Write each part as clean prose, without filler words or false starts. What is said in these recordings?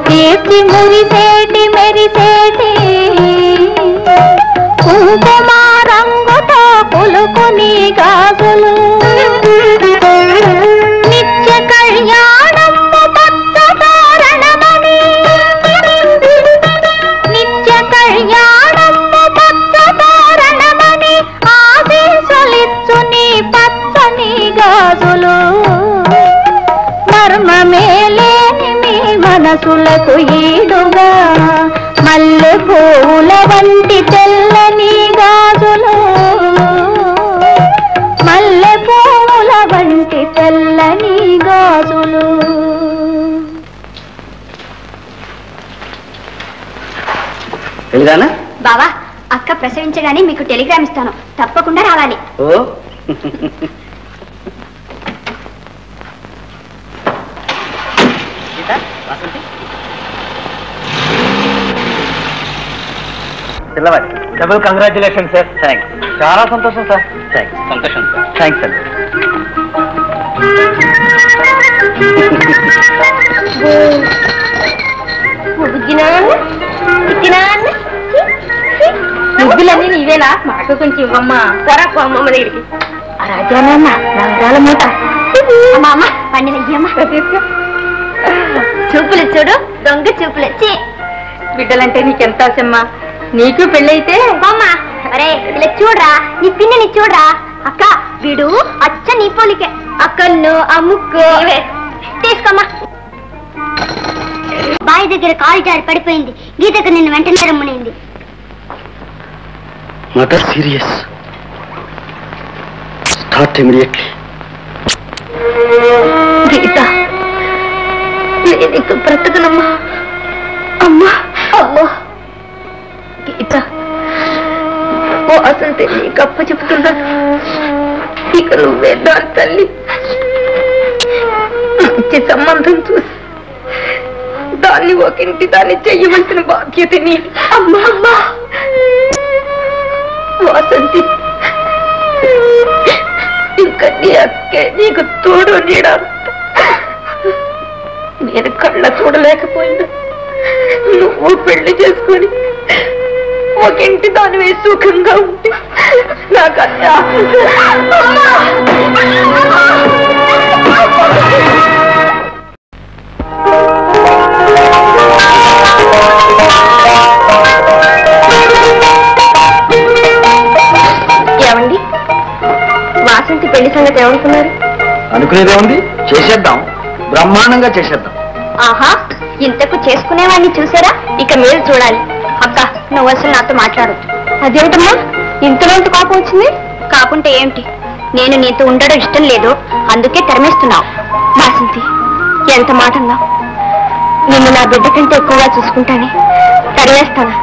తీర్చి మురిసేటి మెరిసేటి కుంకుమ రంగుతో పులుకుని గాజులు నిత్య కళ్యాణము పచ్చ తోరణమని నిత్య కళ్యాణము పచ్చ తోరణమని ఆశీస్సులిచ్చుని పచ్చని గాజులు మర్మమేలేని మీ మనసులకు ఈడుగా మల్లె పూల వంటి తెల్లని గాజులు మల్లె పూల వంటి తెల్లని గాజులు. బావా అక్క ప్రసవించగానే మీకు టెలిగ్రామ్ ఇస్తాను, తప్పకుండా రావాలి. ఓ పిల్లవాడి డబుల్ కంగ్రాచులేషన్ సార్. థ్యాంక్స్, చాలా సంతోషం సార్. థ్యాంక్స్, సంతోషం సార్. థ్యాంక్స్ అండి. ముగ్గులన్నీ నీవేనా? మాకు కొంచెం ఇవ్వమ్మా. పొరకు అమ్మమ్మ దగ్గరికి. రాజానన్న నవరాల మూట అమ్మ పండిన ఇయ్యమ్మ. చూపులు చూడు, దొంగ చూపులు. బిడ్డలంటే నీకెంత ఆశమ్మా. నీకు పెళ్ళైతే అమ్మా అరే ఇలా చూడరా, నీ పిన్నిని చూడరా. అక్క వీడు అచ్చ నీ పోలికే. అక్కను ఆ ముక్కు తీసుకోమ్మా. బావి దగ్గర కాలు జారి పడిపోయింది. గీతకు నిన్ను వెంటనే రమ్మనింది. Mother serious. Start immediately. Geeta నేను బ్రతకనమ్మా. అమ్మా అమ్మా గీత వాసంతే నీకు అప్ప చెప్తున్నాను. ఇక నువ్వే దాని తల్లి. మంచి సంబంధం చూసి దాన్ని ఒకింటి దాన్ని చెయ్యవలసిన బాధ్యత నీ. అమ్మా అమ్మా వాసంతి, ఇంకా నీ అక్కే నీకు తోడు నీడ. నేను కళ్ళ చూడలేకపోయినా నువ్వు పెళ్లి చేసుకొని ఒకింటి దానివే సుఖంగా ఉంటే నాకు అన్నీ ఏమండి, వాసంతి పెళ్లి సంగతి ఏమనుకున్నారు? అనుకునేదే ఉంది, చేసేద్దాం, బ్రహ్మాండంగా చేసేద్దాం. ఆహా, ఇంతకు చేసుకునేవాడిని చూసారా? ఇక మీరు చూడాలి. అక్క నువ్వు అసలు నాతో మాట్లాడు. అదేమిటమ్మా ఇంతలోంటి కోపం వచ్చింది? కాకుంటే ఏమిటి, నేను నీతో ఉండడం ఇష్టం లేదు, అందుకే తరిమేస్తున్నావు. వాసంతి ఎంత మాట అన్నా. నిన్ను నా బిడ్డ కంటే ఎక్కువగా చూసుకుంటానే, తరివేస్తానా?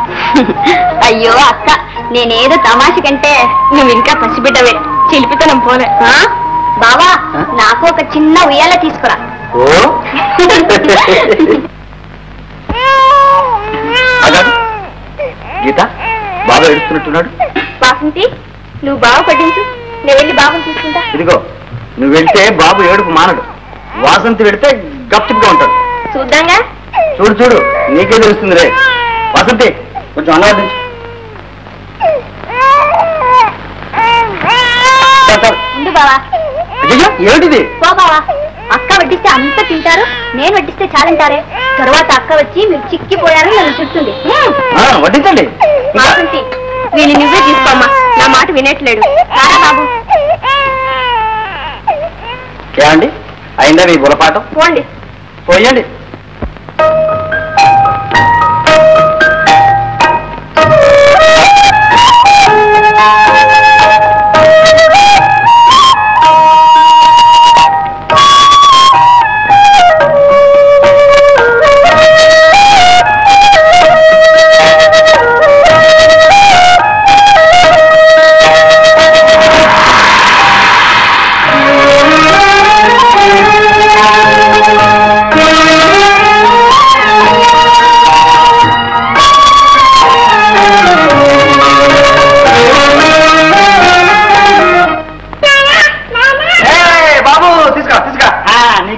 అయ్యో అక్క, నేనేదో తమాష కంటే నువ్వు ఇంకా పసిబిడ్డవే, చిలిపితనం పోలే. బావా నాకు ఒక చిన్న ఉయ్యాల తీసుకురా. గీత బాబా ఏడుస్తున్నట్టున్నాడు. వాసంతి నువ్వు బావ పట్టించు, నేను వెళ్ళి బాబుని తీసుకుంటా. ఇదిగో నువ్వు వెళ్తే బాబు ఏడుపు మానడు, వాసంతి వెళితే గప్చిప్గా ఉంటాడు. చూద్దాంగా. చూడు చూడు, నీకే తెలుస్తుంది రే. వాసంతి కొంచెం అలవాటించు. బావా ఏమిటిది? పో బావా, అక్క వడ్డిస్తే అంత తింటారు, నేను వడ్డిస్తే చాలంటారే. తర్వాత అక్క వచ్చి మీరు చిక్కిపోయారని నన్ను చూస్తుంది. వడ్డించండి. వాసంతి వీళ్ళు నువ్వే తీసుకోమ్మా, నా మాట వినట్లేడు. రారా బాబు. ఏమండి అయిందా మీ బులపాటం? పోండి. పోయండి.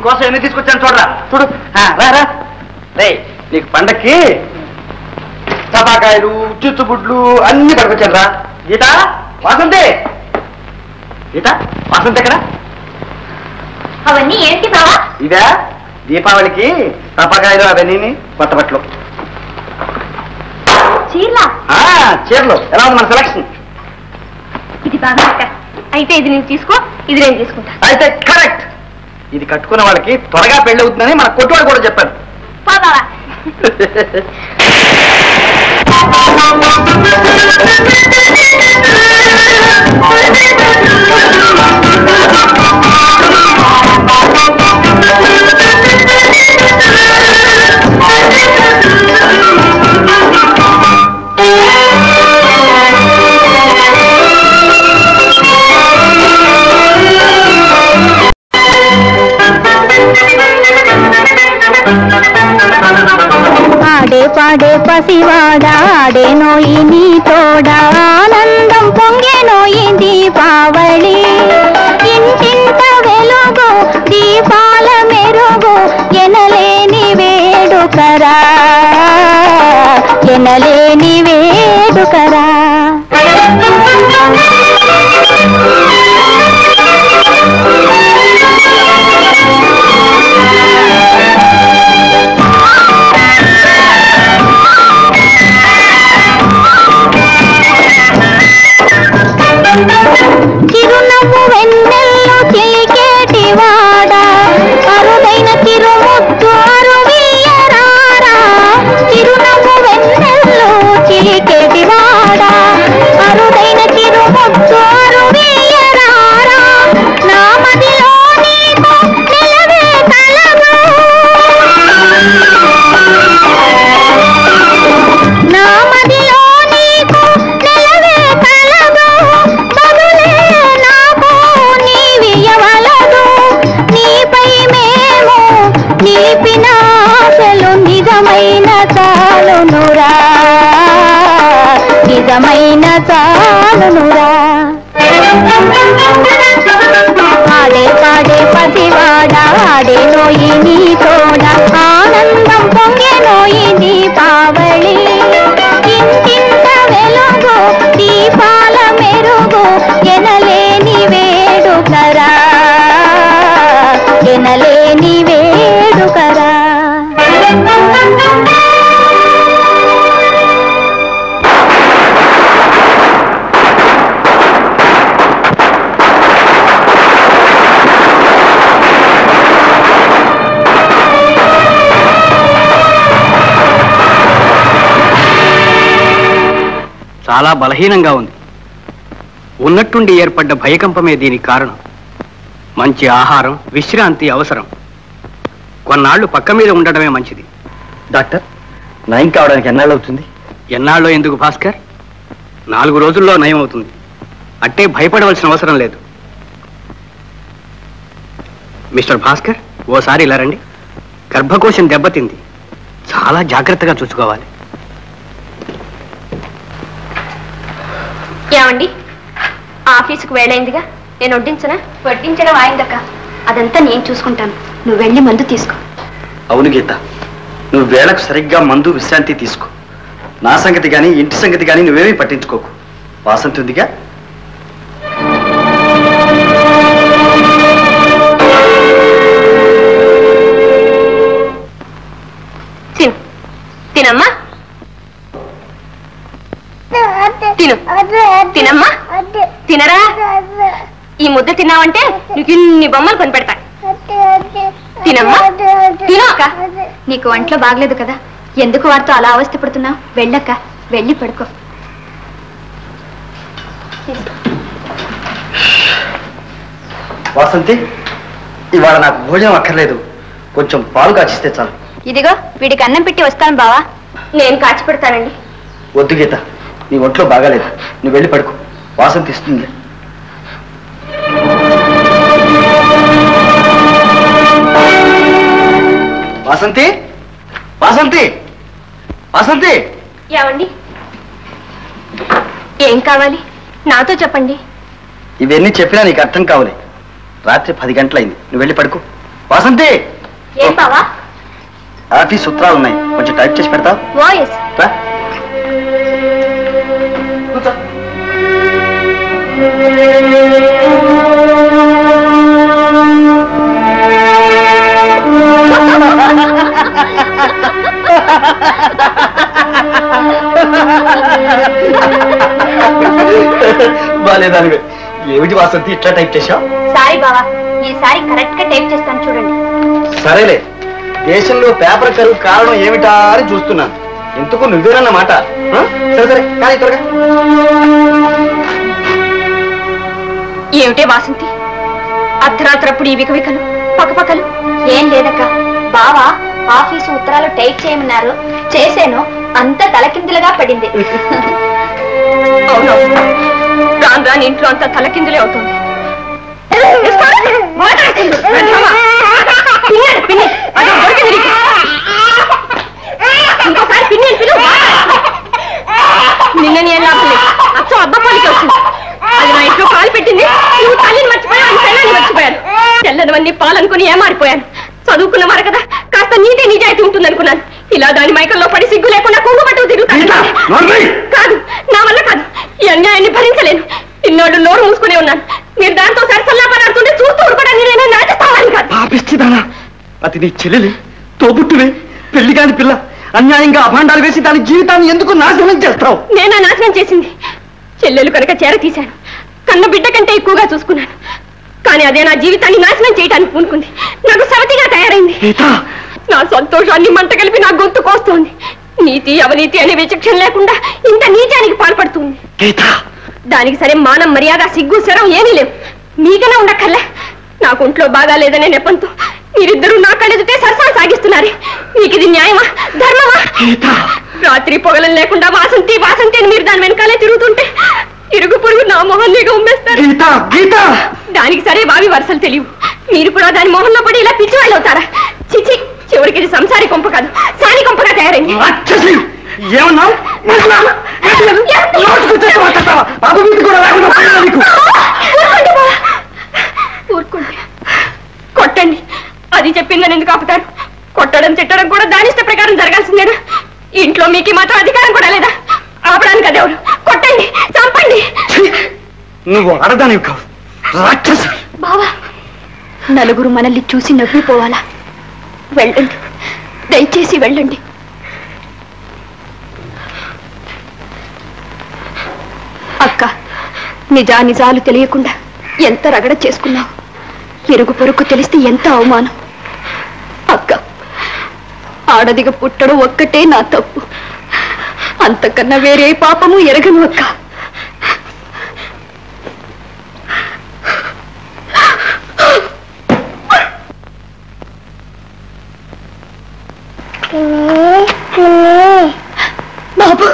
కోసం ఎన్ని తీసుకొచ్చాను చూడరా. చూడు రా రా రే, నీకు పండక్కి టపాకాయలు చిచ్చుబుడ్లు అన్ని పట్టుకొచ్చాను రా. గీత వాసంతి, గీత వాసంతి ఎక్కడ? అవన్నీ ఏంటి బావా? ఇదా దీపావళికి టపాకాయలు అవన్నీ కొత్త బట్టలు. చీరలా? చీరలు ఎలా ఉంది మన సెలక్షన్? ఇది బాగా అయితే ఇది నేను తీసుకో, ఇది నేను తీసుకుంటా. అయితే కరెక్ట్. ఇది కట్టుకున్న వాళ్ళకి త్వరగా పెళ్లి అవుతుందని మన కొట్టువాడు కూడా చెప్పాడు. పో బావా. ఆడే పాడే పసివాడా ఆడే నోయి నీ తోడా ఆనందం పొంగే నోయి దీపావళి ఇంటింట వెలుగు దీపాల మెరుగు ఎనలేని వేడుకరా ఎనలేని వేడుకరా. చిరునవ్వు వెన్నెల్లు చిలికేటి వాడా అరుదైన చిరుముద్దు అరువియరారా. చిరునవ్వు వెన్నెల్లు చిలికేటి వాడా అరుదైన చిరుముద్దు అరువియరారా. నా మదిలో నీకు నిలవే కలగా నా మదిలో నీకు నిలవే కలగా బదులే నాకు నీవియవలదు. నీపై మేము నిలిపిన ఆశలు నిజమైన చాలునురా నిజమైన చాలునురా. ఆడే పాడే పసివాడా ఆడే నోయి నీ తోడ ఆనందం పొంగే నోయి దీపావళి ఇంటింట వెలుగు దీపాల మెరుగు ఎనలేని వేడుకరా ఎనలేని వేడుకరా. చాలా బలహీనంగా ఉంది. ఉన్నట్టుండి ఏర్పడ్డ భయకంపమే దీనికి కారణం. మంచి ఆహారం విశ్రాంతి అవసరం. కొన్నాళ్లు పక్క మీద ఉండడమే మంచిది. డాక్టర్ నయం కావడానికి ఎన్నాళ్ళు అవుతుంది? ఎన్నాళ్ళో ఎందుకు భాస్కర్, 4 రోజుల్లో నయం అవుతుంది. అట్టే భయపడవలసిన అవసరం లేదు. మిస్టర్ భాస్కర్ ఓసారి ఇలా రండి. గర్భకోశం దెబ్బతింది, చాలా జాగ్రత్తగా చూసుకోవాలి. ఏమండి, ఆఫీసుకు వేళైందిగా, నేను వడ్డించనా? వడ్డించడం ఆయిందక్క, అదంతా నేను చూసుకుంటాను. నువ్వు వెళ్ళి మందు తీసుకో. అవును గీత, నువ్వు వేళకు సరిగ్గా మందు విశ్రాంతి తీసుకో. నా సంగతి కానీ ఇంటి సంగతి కానీ నువ్వేమీ పట్టించుకోకు. వాసంతి ఉందిగా. తినమ్మా, తిను. తినమ్మా, తినరా. ఈ ముద్ద తిన్నావంటే నీకు ఇన్ని బొమ్మలు కొని పెడతా. తినమ్మా, తిను. అక్క, నీకు ఒంట్లో బాగలేదు కదా, ఎందుకు వారితో అలా అవస్థ పడుతున్నావు? వెళ్ళక్క, వెళ్ళి పడుకో. వాసంతి, ఇవాళ నాకు భోజనం అక్కర్లేదు, కొంచెం పాలు కాచిస్తే చాలు. ఇదిగో వీడికి అన్నం పెట్టి వస్తాను బావా. నేను కాచి పెడతానండి. వద్దు గీత, నీ ఒంట్లో బాగాలేదు, నువ్వు వెళ్ళి పడుకో. వాసంతి ఇస్తుంది. వాసంతి, వాసంతి, వాసంతి. ఏమండి, ఏం కావాలి? నాతో చెప్పండి. ఇవన్నీ చెప్పినా నీకు అర్థం కావాలి. రాత్రి 10 గంటలైంది, నువ్వు వెళ్ళి పడుకో. వాసంతి. ఏం బావా? ఆఫీస్ సూత్రాలు ఉన్నాయి, కొంచెం టైప్ చేసి పెడతా. వాయిస్ బాలేదానివే. ఏమిటి వాసంతి ఇట్లా టైప్ చేశావు? సారీ బావా, ఈసారి కరెక్ట్ గా టైప్ చేస్తాను చూడండి. సరేలే, దేశంలో పేపర్ కరువు కారణం ఏమిటా అని చూస్తున్నాను. ఎందుకు నువ్వేనన్నమాట. సరే సరే కానీ త్వరగా. ఏమిటే వాసంతి, అర్ధరాత్రప్పుడు ఈ వికవికలు పక్కపక్కలు? ఏం లేదక్క, బావా ఆఫీసు ఉత్తరాలు టైప్ చేయమన్నారు, చేశాను, అంతా తలకిందులుగా పడింది. అవును, రాను రాని ఇంట్లో అంతా తలకిందులే అవుతుంది. ఇంకోసారి పిన్ని నిన్నని ఏం లాభం లేదు, అచ్చం అబ్బమ్మలికి వచ్చింది. అది నా ఇంట్లో పాలు పెట్టింది, నువ్వు తల్లిని మర్చిపోయాను, అని పెళ్ళాన్ని మర్చిపోయాను. తెల్లనివన్నీ పాలనుకుని ఏమారిపోయాను. చదువుకున్నవారు కదా, కాస్త నీతి నిజాయితీ ఉంటుంది అనుకున్నాను. ఇలా దాని మైకల్లో పడి సిగ్గు లేకుండా కొంగు పట్టుకు తిరుగుతాను. కాదు, నా వల్ల కాదు, ఈ అన్యాయాన్ని భరించలేను. ఇన్నాళ్ళు నోరు మూసుకునే ఉన్నాను. మీరు దాంతో సరసల్లాపడాడుతుంటే చూస్తూ ఊరుకోవడానికి నేను నాటిస్తామని కాదు. పాపిస్తుందానా? అది నీ చెల్లెలి, తోబుట్టువే, పెళ్లి కాని పిల్ల. అన్యాయంగా అభాండాలు వేసి దాని జీవితాన్ని ఎందుకు నాశనం చేస్తావు? నేనా నాశనం చేసింది? చెల్లెలు కనుక చేర తీశాను, కన్న బిడ్డ కంటే ఎక్కువగా చూసుకున్నాను. కానీ అదే నా జీవితాన్ని నాశనం చేయడానికి పూనుకుంది, నాకు సవతిగా తయారైంది. నా సంతోషాన్ని మంట కలిపి నా గొంతు కోస్తోంది. నీతి అవినీతి అనే విచక్షణ లేకుండా ఇంత నీచానికి పాల్పడుతుంది. దానికి సరే మానం మర్యాద సిగ్గు శరం ఏమీ లేవు. మీకన్నా ఉండక్కర్లే. నాకు ఒంట్లో బాగా లేదనే నెపంతో మీరిద్దరూ నా కళ్ళెదుటే సరసన సాగిస్తున్నారు. మీకు ఇది న్యాయమా, ధర్మమా? రాత్రి పొగలం లేకుండా వాసంతి వాసంతి అని మీరు దాని వెనకాలే తిరుగుతుంటే ఇరుగు పొరుగు నా మొహల్లీగా ఉమ్మేస్తారు. దానికి సరే వావి వరుసలు తెలియవు. మీరు కూడా దాని మొహంలో పడి ఇలా పిచ్చి వాళ్ళు అవుతారా? చిచి, చివరికి ఇది సంసారి కొంప కాదు, సాని కొంపగా తయారైంది. ఊరుకోండి, కొట్టండి. అది చెప్పిందని ఎందుకు ఆపుతారు? కొట్టడం తిట్టడం కూడా దానిష్ట ప్రకారం జరగాల్సిందేనా? ఇంట్లో మీకు మాత్రం అధికారం కూడా లేదా? ఆపడానికి అదేవరు. కొట్టండి, చంపండి. నువ్వు ఆడదానివి కావు, రాక్షసి. బావా, నలుగురు మనల్ని చూసి నవ్విపోవాలా? వెళ్ళండి, దయచేసి వెళ్ళండి. అక్క, నిజానిజాలు తెలియకుండా ఎంత రగడ చేసుకున్నావు. ఇరుగు పొరుగు తెలిస్తే ఎంత అవమానం. అక్క, ఆడదిగా పుట్టడం ఒక్కటే నా తప్పు, అంతకన్నా వేరే పాపము ఎరగను అక్క. బాబు